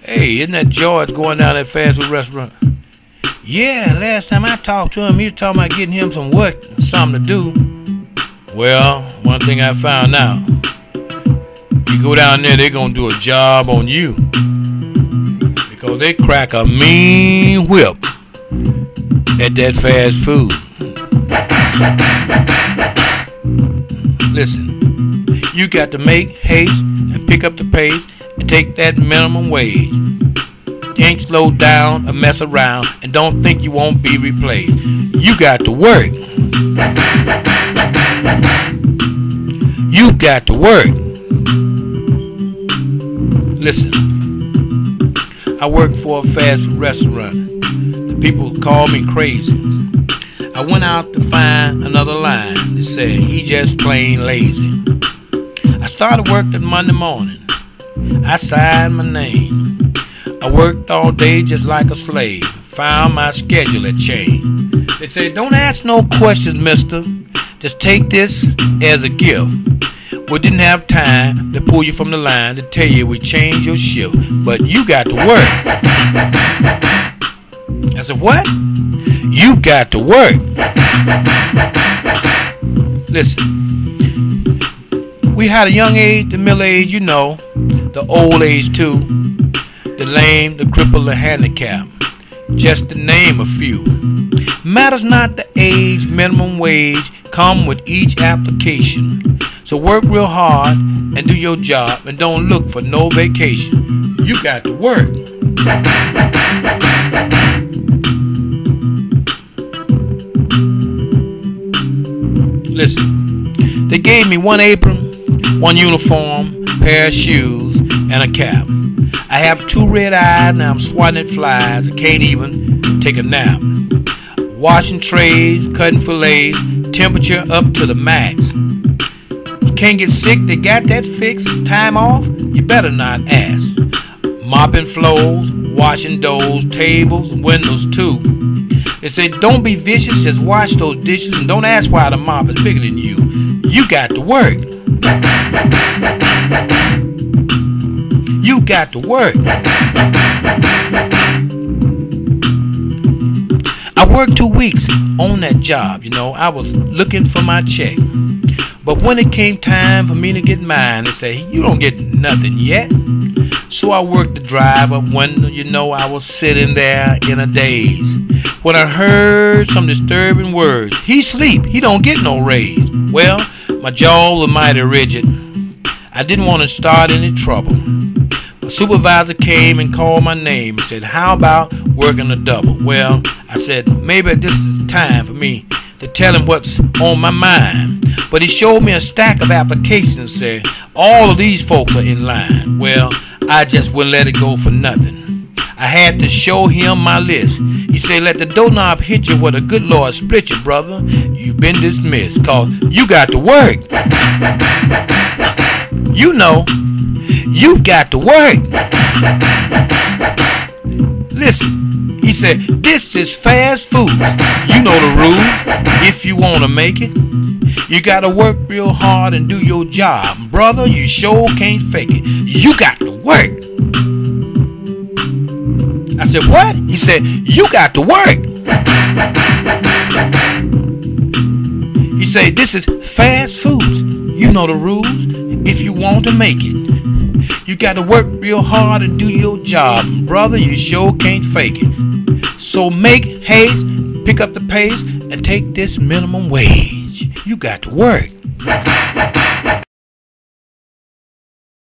Hey, isn't that George going down that fast food restaurant? Yeah, last time I talked to him, he was talking about getting him some work, something to do. Well, one thing I found out. You go down there, they're going to do a job on you. Because they crack a mean whip at that fast food. Listen, you got to make haste and pick up the pace and take that minimum wage. You ain't slow down or mess around and don't think you won't be replaced. You got to work. You got to work. Listen, I work for a fast food restaurant. The people call me crazy. I went out to find another line that said he just plain lazy. I started work that Monday morning. I signed my name. I worked all day just like a slave. Found my schedule had changed. They said, don't ask no questions, mister. Just take this as a gift. We didn't have time to pull you from the line to tell you we changed your shift, but you got to work. I said, what? You got to work. Listen, we had a young age, the middle age, you know, the old age too, the lame, the crippled, the handicapped, just to name a few. Matters not the age, minimum wage come with each application. So work real hard and do your job and don't look for no vacation. You got to work. Listen, they gave me one apron, one uniform, pair of shoes, and a cap. I have 2 red eyes and I'm swatting at flies. I can't even take a nap. Washing trays, cutting fillets, temperature up to the max. You can't get sick, they got that fixed. Time off, you better not ask. Mopping floors, washing doors, tables, windows too. They say don't be vicious, just wash those dishes and don't ask why the mop is bigger than you. You got to work. You got to work. I worked 2 weeks on that job, you know. I was looking for my check. But when it came time for me to get mine, they say, you don't get nothing yet. So I worked the drive-up window, you know. I was sitting there in a daze when I heard some disturbing words. He sleep, he don't get no raise. Well, my jaws were mighty rigid. I didn't want to start any trouble. My supervisor came and called my name and said, how about working a double? Well, I said, maybe this is time for me to tell him what's on my mind. But he showed me a stack of applications and said, all of these folks are in line. Well, I just wouldn't let it go for nothing. I had to show him my list. He said, let the doorknob hit you where the good Lord split you, brother. You've been dismissed, cause you got to work. You know, you've got to work. Listen, he said, this is fast food. You know the rules. If you want to make it, you got to work real hard and do your job. Brother, you sure can't fake it. You got to work. I said, what? He said, you got to work. He said, this is fast foods. You know the rules. If you want to make it, you got to work real hard and do your job. Brother, you sure can't fake it. So make haste, pick up the pace, and take this minimum wage. You got to work.